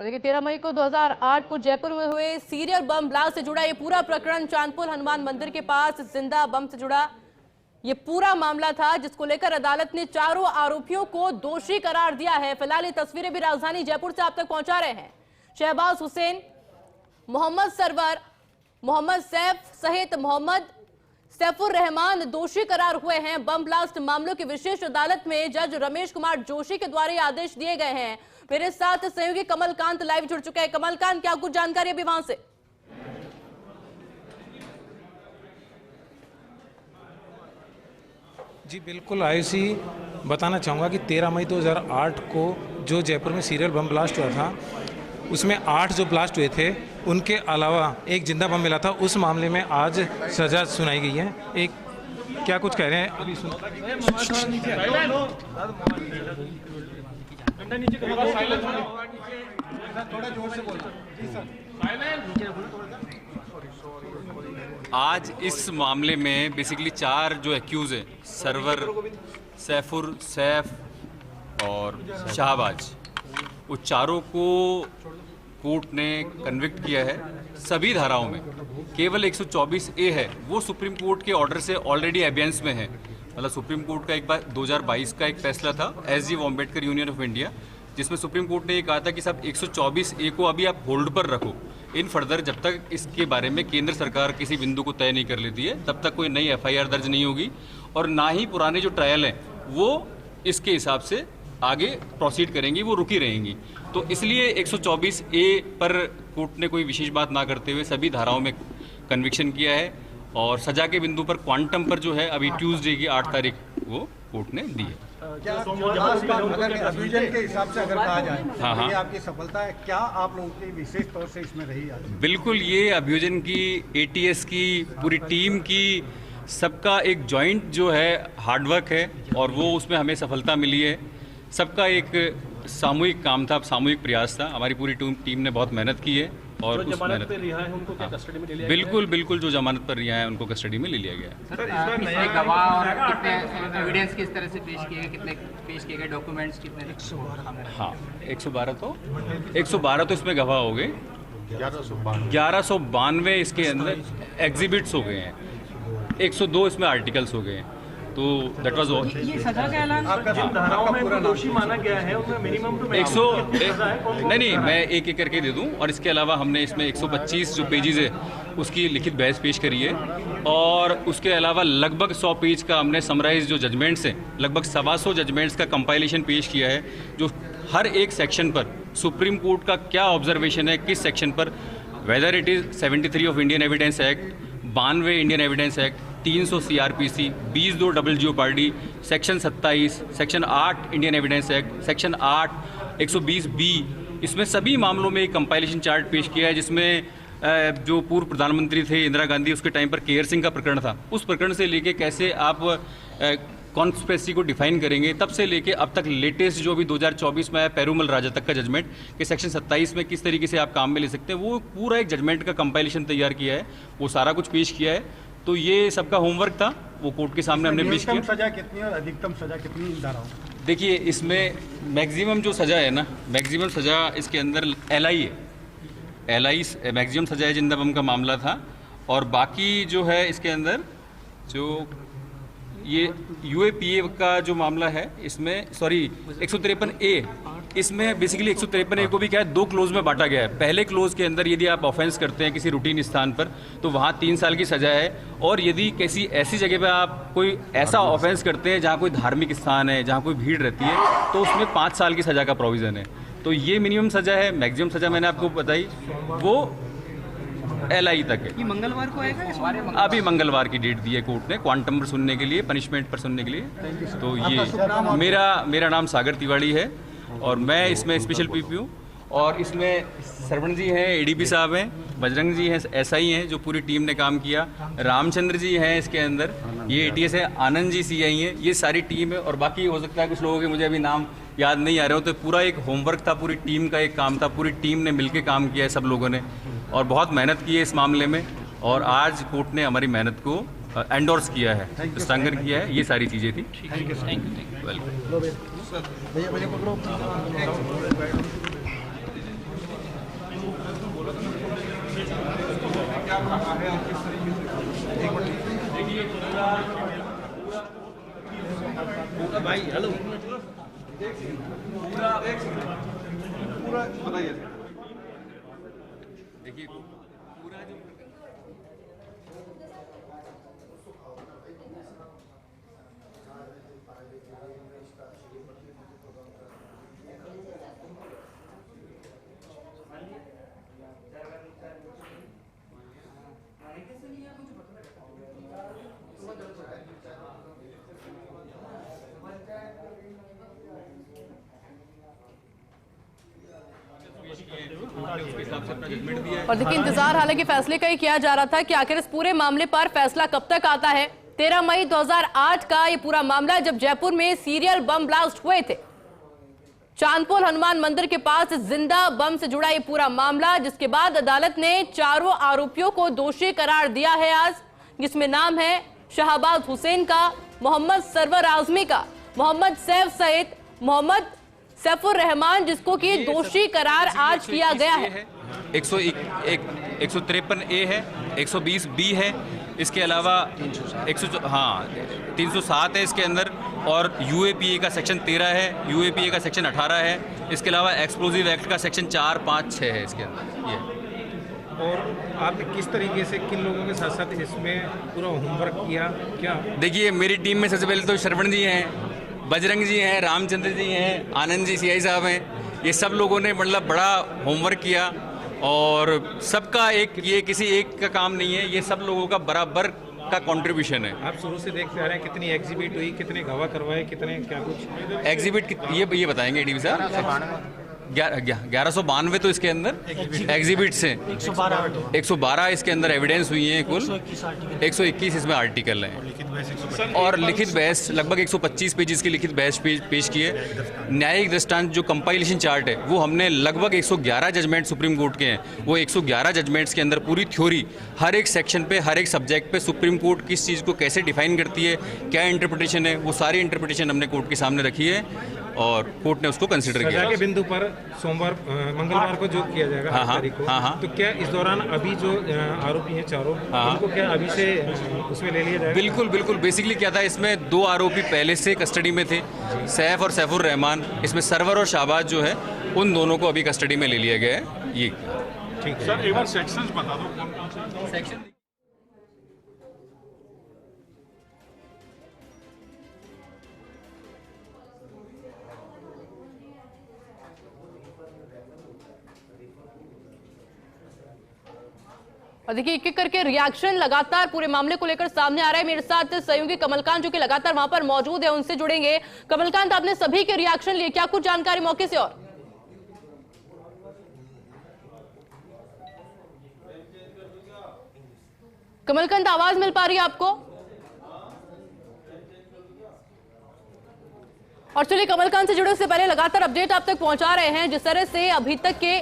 और देखिए 13 मई को 2008 को जयपुर में हुए सीरियल बम ब्लास्ट से जुड़ा ये पूरा प्रकरण चांदपुर हनुमान मंदिर के पास जिंदा बम से जुड़ा ये पूरा मामला था, जिसको लेकर अदालत ने चारों आरोपियों को दोषी करार दिया है। फिलहाल ये तस्वीरें भी राजधानी जयपुर से आप तक पहुंचा रहे हैं। शहबाज हुसैन, मोहम्मद सरवर, मोहम्मद सैफ सहित मोहम्मद सैफुर रहमान दोषी करार हुए हैं। बम ब्लास्ट मामलों की विशेष अदालत में जज रमेश कुमार जोशी के द्वारा आदेश दिए गए हैं। मेरे साथ सहयोगी कमलकांत लाइव जुड़ चुके हैं। कमलकांत, क्या कुछ जानकारी अभी वहां से? जी बिल्कुल आयुषी, बताना चाहूँगा कि 13 मई 2008 को जो जयपुर में सीरियल बम ब्लास्ट हुआ था, उसमें 8 जो ब्लास्ट हुए थे उनके अलावा एक जिंदा बम मिला था। उस मामले में आज सजा सुनाई गई है। एक क्या कुछ कह रहे हैं अभी सुनो। आज इस मामले में बेसिकली 4 जो एक्यूज हैं, सरवर, सैफुर, सैफ और शाहबाज, वो चारों को कोर्ट ने कन्विक्ट किया है सभी धाराओं में। केवल 124A है, वो सुप्रीम कोर्ट के ऑर्डर से ऑलरेडी एबियंस में है। मतलब सुप्रीम कोर्ट का एक बार 2022 का एक फैसला था SG. Ambedkar union of India, जिसमें सुप्रीम कोर्ट ने ये कहा था कि साहब 124A को अभी आप होल्ड पर रखो, इन फर्दर जब तक इसके बारे में केंद्र सरकार किसी बिंदु को तय नहीं कर लेती है तब तक कोई नई FIR दर्ज नहीं होगी, और ना ही पुराने जो ट्रायल हैं वो इसके हिसाब से आगे प्रोसीड करेंगी, वो रुकी रहेंगी। तो इसलिए 124A पर कोर्ट ने कोई विशेष बात ना करते हुए सभी धाराओं में कन्विक्शन किया है, और सजा के बिंदु पर क्वांटम पर जो है अभी ट्यूसडे की 8 तारीख वो कोर्ट ने दी है। क्या अगर अभियोजन के हिसाब से अगर कहा जाए हाँ, ये आपकी सफलता है, क्या आप लोगों की विशेष तौर से इसमें रही आज? बिल्कुल, ये अभियोजन की, ATS की पूरी टीम की, सबका एक जॉइंट जो है हार्डवर्क है, और वो उसमें हमें सफलता मिली है। सबका एक सामूहिक काम था, सामूहिक प्रयास था। हमारी पूरी टीम ने बहुत मेहनत की है, और उस मेहनत पर रिहा है उनको क्या कस्टडी में ले लिया? बिल्कुल बिल्कुल, जो जमानत पर रिहा है उनको कस्टडी में ले लिया गया है। कितने गवाह और कितने एविडेंस किस तरह से पेश किए गए, कितने पेश किए गए डॉक्यूमेंट्स कितने? 112। हाँ, 112 तो इसमें गवाह हो गए, 1192 इसके अंदर एग्जिबिट्स हो गए हैं, 102 इसमें आर्टिकल्स हो गए हैं। तो दैट वाज ऑल। ये सजा का ऐलान जिन धाराओं में इनको दोषी माना गया है उनमें मिनिमम तो 100 नहीं, मैं एक एक करके दे दूं। और इसके अलावा हमने इसमें 125 जो पेजेस है उसकी लिखित बहस पेश करी है, और उसके अलावा लगभग 100 पेज का हमने समराइज जो जजमेंट्स हैं, लगभग 125 जजमेंट्स का कंपाइलेशन पेश किया है, जो हर एक सेक्शन पर सुप्रीम कोर्ट का क्या ऑब्जर्वेशन है, किस सेक्शन पर, whether it is 73 of Indian evidence act, 92 Indian evidence act, 300 CRPC, 20(2) double jeopardy, section 27, section 8 Indian evidence act, section 8, 120B, इसमें सभी मामलों में एक कंपाइलेशन चार्ट पेश किया है, जिसमें जो पूर्व प्रधानमंत्री थे इंदिरा गांधी, उसके टाइम पर केयर सिंह का प्रकरण था, उस प्रकरण से लेके कैसे आप कॉन्स्पिरेसी को डिफाइन करेंगे, तब से लेके अब तक लेटेस्ट जो भी 2024 में आया पेरूमल राजा तक का जजमेंट कि सेक्शन 27 में किस तरीके से आप काम में ले सकते हैं, वो पूरा एक जजमेंट का कंपाइलेशन तैयार किया है, वो सारा कुछ पेश किया है। तो ये सबका होमवर्क था, वो कोर्ट के सामने हमने पेश किया। सजा कितनी और अधिकतम सजा कितनी इन धाराओं? देखिए, इसमें मैक्सिमम जो सजा है ना, मैक्सिमम सजा इसके अंदर LI है, LI मैक्सिमम सजा है, जिंदा बम का मामला था। और बाकी जो है इसके अंदर जो ये UAPA का जो मामला है, इसमें 153A, इसमें बेसिकली 153A को भी क्या है, 2 क्लोज में बांटा गया है। पहले क्लोज के अंदर यदि आप ऑफेंस करते हैं किसी रूटीन स्थान पर तो वहाँ 3 साल की सजा है, और यदि किसी ऐसी जगह पर आप कोई ऐसा ऑफेंस करते हैं जहाँ कोई धार्मिक स्थान है, जहाँ कोई भीड़ रहती है, तो उसमें 5 साल की सजा का प्रोविज़न है। तो ये मिनिमम सजा है। मैक्सिमम सजा मैंने आपको बताई, वो LI तक है। ये मंगलवार को आएगा? अभी मंगलवार की डेट दी है कोर्ट ने, क्वांटम पर सुनने के लिए, पनिशमेंट पर सुनने के लिए। तो ये मेरा नाम सागर तिवाड़ी है, और मैं इसमें स्पेशल PP हूँ, और इसमें सरवण जी हैं, ADP साहब हैं, बजरंग जी हैं, SI हैं, जो पूरी टीम ने काम किया, रामचंद्र जी हैं इसके अंदर, ये ATS है, आनंद जी CI हैं, ये सारी टीम है। और बाकी हो सकता है कुछ लोगों के मुझे अभी नाम याद नहीं आ रहे हो। तो पूरा एक होमवर्क था, पूरी टीम का एक काम था, पूरी टीम ने मिलकर काम किया है, सब लोगों ने, और बहुत मेहनत की है इस मामले में। और आज कोर्ट ने हमारी मेहनत को एंडोर्स किया है, हस्तांतरण किया है। ये सारी चीज़ें थी। Thank you. वेलकम। क्या कहा है और किस तरीके से एक मिनट भाई हेलो पूरा बताइए देखिए पूरा जो और देखिए इंतजार हालांकि फैसले का ही किया जा रहा था कि आखिर इस पूरे मामले पर फैसला कब तक आता है। 13 मई 2008 का ये पूरा मामला जब जयपुर में सीरियल बम ब्लास्ट हुए थे। चांदपोल हनुमान मंदिर के पास जिंदा बम से जुड़ा ये पूरा मामला, जिसके बाद अदालत ने चारों आरोपियों को दोषी करार दिया है आज, जिसमें नाम है शहबाज हुसैन का, मोहम्मद सरवर आजमी का, मोहम्मद सैफ सहित मोहम्मद सैफुर रहमान, जिसको कि दोषी करार आज किया गया है। 153 ए है, 120 बी है, इसके अलावा 307 है इसके अंदर, और यूएपीए का सेक्शन 13 है, यूएपीए का सेक्शन 18 है, इसके अलावा एक्सप्लोजिव एक्ट का सेक्शन 4, 5, 6 है इसके अंदर ये। और आपने किस तरीके से किन लोगों के साथ साथ इसमें पूरा होमवर्क किया क्या? देखिए मेरी टीम में सबसे पहले तो श्रवण जी हैं, बजरंग जी हैं, रामचंद्र जी हैं, आनंद जी सीआई साहब हैं, ये सब लोगों ने मतलब बड़ा होमवर्क किया, और सबका ये किसी एक का काम नहीं है, ये सब लोगों का बराबर का कंट्रीब्यूशन है। आप शुरू से देखते आ रहे हैं कितनी एग्जिबिट हुई, कितने गवाह करवाए, कितने क्या कुछ एग्जिबिट ये बताएंगे डीवी साहब। 1192 तो इसके अंदर एग्जिबिट्स हैं, 112 इसके अंदर एविडेंस हुई हैं, कुल 121 इसमें आर्टिकल हैं, और लिखित बहस लगभग 125 पेजेस की लिखित बहस पेश की है। न्यायिक दृष्टांत जो कंपाइलेशन चार्ट है वो हमने लगभग 111 जजमेंट सुप्रीम कोर्ट के हैं, वो 111 जजमेंट्स के अंदर पूरी थ्योरी हर एक सेक्शन पे, हर एक सब्जेक्ट पे सुप्रीम कोर्ट किस चीज़ को कैसे डिफाइन करती है, क्या इंटरप्रिटेशन है, वो सारी इंटरप्रिटेशन हमने कोर्ट के सामने रखी है, और कोर्ट ने उसको कंसिडर किया। सजा के बिंदु पर सोमवार मंगलवार को जो किया जाएगा 8 तारीख को, तो क्या इस दौरान अभी जो आरोपी हैं चारों, उनको क्या अभी से उसमें ले लिया जाएगा? बिल्कुल बिल्कुल। बेसिकली क्या था, इसमें 2 आरोपी पहले से कस्टडी में थे, सैफ और सैफुर रहमान, इसमें सरवर और शाहबाज जो है उन दोनों को अभी कस्टडी में ले लिया गया है। ये ठीक है सर, एक बार सेक्शंस बता दो। सेक्शन और देखिए एक एक करके रिएक्शन लगातार पूरे मामले को लेकर सामने आ रहा है। मेरे साथ सहयोगी कमलकांत जो कि लगातार वहां पर मौजूद है, उनसे जुड़ेंगे। कमलकांत, आपने सभी के रिएक्शन लिए, क्या कुछ जानकारी मौके से? और कमलकांत, आवाज मिल पा रही है आपको? और चलिए कमलकांत से जुड़े से पहले लगातार अपडेट आप तक पहुंचा रहे हैं। जिस तरह से अभी तक के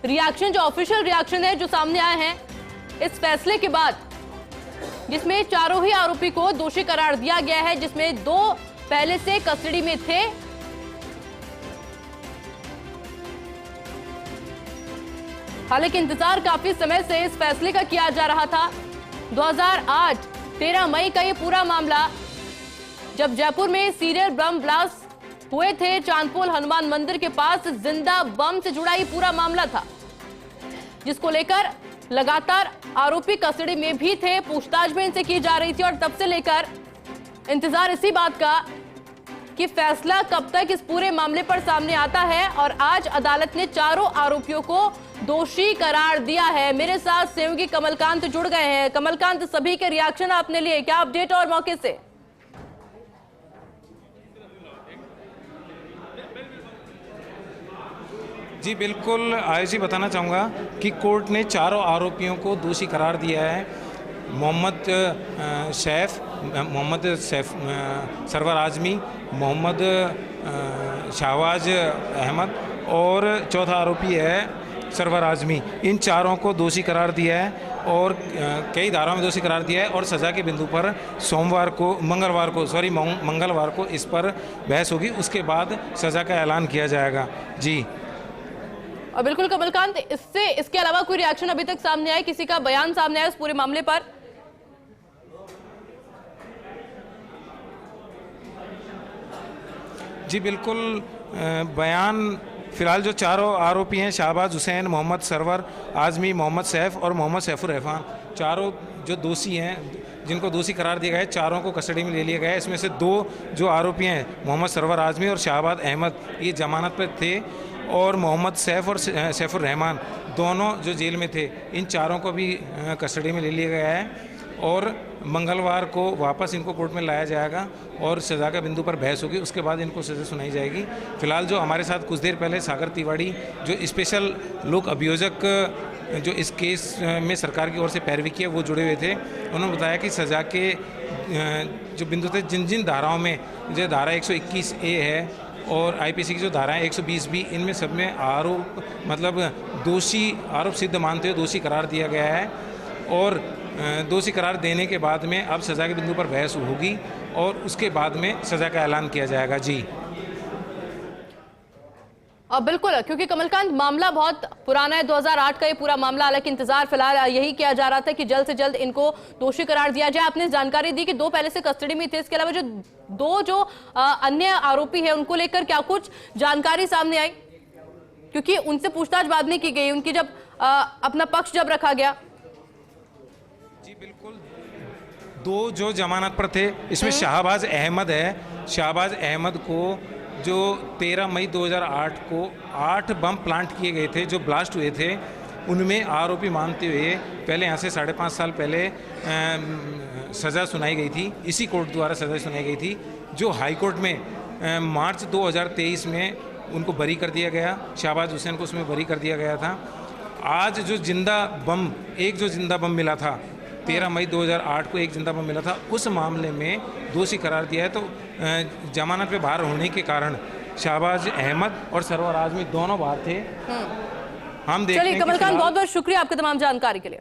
रिएक्शन, जो ऑफिशियल रिएक्शन है जो सामने आए हैं इस फैसले के बाद, जिसमें चारों ही आरोपी को दोषी करार दिया गया है, जिसमें 2 पहले से कस्टडी में थे। हालांकि इंतजार काफी समय से इस फैसले का किया जा रहा था। 2008 13 मई का ये पूरा मामला, जब जयपुर में सीरियल बम ब्लास्ट हुए थे चांदपोल हनुमान मंदिर के पास, जिंदा बम से जुड़ा ये पूरा मामला था, जिसको लेकर लगातार आरोपी कस्टडी में भी थे, पूछताछ भी इनसे की जा रही थी, और तब से लेकर इंतजार इसी बात का कि फैसला कब तक इस पूरे मामले पर सामने आता है। और आज अदालत ने चारों आरोपियों को दोषी करार दिया है। मेरे साथ सहयोगी कमलकांत जुड़ गए हैं। कमलकांत, सभी के रिएक्शन आपने लिए, क्या अपडेट और मौके से? जी बिल्कुल, आयुषी बताना चाहूँगा कि कोर्ट ने चारों आरोपियों को दोषी करार दिया है। मोहम्मद सैफ सरवर आजमी, मोहम्मद शहबाज अहमद और चौथा आरोपी है सरवर आजमी। इन चारों को दोषी करार दिया है और कई धाराओं में दोषी करार दिया है, और सज़ा के बिंदु पर मंगलवार को इस पर बहस होगी, उसके बाद सज़ा का ऐलान किया जाएगा। जी और बिल्कुल कमलकांत, इसके अलावा कोई रिएक्शन अभी तक सामने आया, किसी का बयान सामने आया इस पूरे मामले पर? जी बिल्कुल, बयान फिलहाल जो चारों आरोपी हैं, शाहबाज हुसैन, मोहम्मद सरवर आजमी, मोहम्मद सैफ और मोहम्मद सैफुर रहमान, चारों जो दोषी हैं, जिनको दोषी करार दिया गया है, चारों को कस्टडी में ले लिया गया है। इसमें से 2 जो आरोपी हैं, मोहम्मद सरवर आजमी और शाहबाज अहमद, ये जमानत पर थे, और मोहम्मद सैफ और सैफुर रहमान दोनों जो जेल में थे, इन चारों को भी कस्टडी में ले लिया गया है और मंगलवार को वापस इनको कोर्ट में लाया जाएगा और सज़ा के बिंदु पर बहस होगी, उसके बाद इनको सज़ा सुनाई जाएगी। फिलहाल जो हमारे साथ कुछ देर पहले सागर तिवाड़ी, जो स्पेशल लोक अभियोजक जो इस केस में सरकार की ओर से पैरवी की है, वो जुड़े हुए थे। उन्होंने बताया कि सज़ा के जो बिंदु थे, जिन जिन धाराओं में, जो धारा 121A है और आईपीसी की जो धाराएं 120B, इनमें सब में आरोप मतलब दोषी आरोप सिद्ध मानते हुए दोषी करार दिया गया है और दोषी करार देने के बाद में अब सज़ा के बिंदु पर बहस होगी और उसके बाद में सज़ा का ऐलान किया जाएगा। जी बिल्कुल, क्योंकि कमलकांत मामला बहुत पुराना है, 2008 का ये पूरा मामला। हालांकि इंतजार फिलहाल यही किया जा रहा था कि जल्द से जल्द इनको दोषी करार दिया जाए। आपने जानकारी दी कि 2 पहले से कस्टडी में थे, इसके अलावा जो 2 अन्य आरोपी है उनको लेकर क्या कुछ जानकारी सामने आई? क्योंकि उनसे पूछताछ बाद में की गई, उनकी जब अपना पक्ष जब रखा गया। जी बिल्कुल, 2 जो जमानत पर थे, इसमें शाहबाज अहमद है। शाहबाज अहमद को जो 13 मई 2008 को 8 बम प्लांट किए गए थे, जो ब्लास्ट हुए थे, उनमें आरोपी मानते हुए पहले यहाँ से 5.5 साल पहले सज़ा सुनाई गई थी। इसी कोर्ट द्वारा सज़ा सुनाई गई थी, जो हाई कोर्ट में मार्च 2023 में उनको बरी कर दिया गया। शाहबाज हुसैन को उसमें बरी कर दिया गया था। आज जो जिंदा बम, एक जो जिंदा बम मिला था 13 मई 2008 को, एक जिंदा बम मिला था, उस मामले में दोषी करार दिया है। तो जमानत पे बाहर होने के कारण शाहबाज अहमद और सरवर आजमी दोनों बाहर थे। हम देखते हैं। चलिए कमलकांत, बहुत बहुत शुक्रिया आपके तमाम जानकारी के लिए।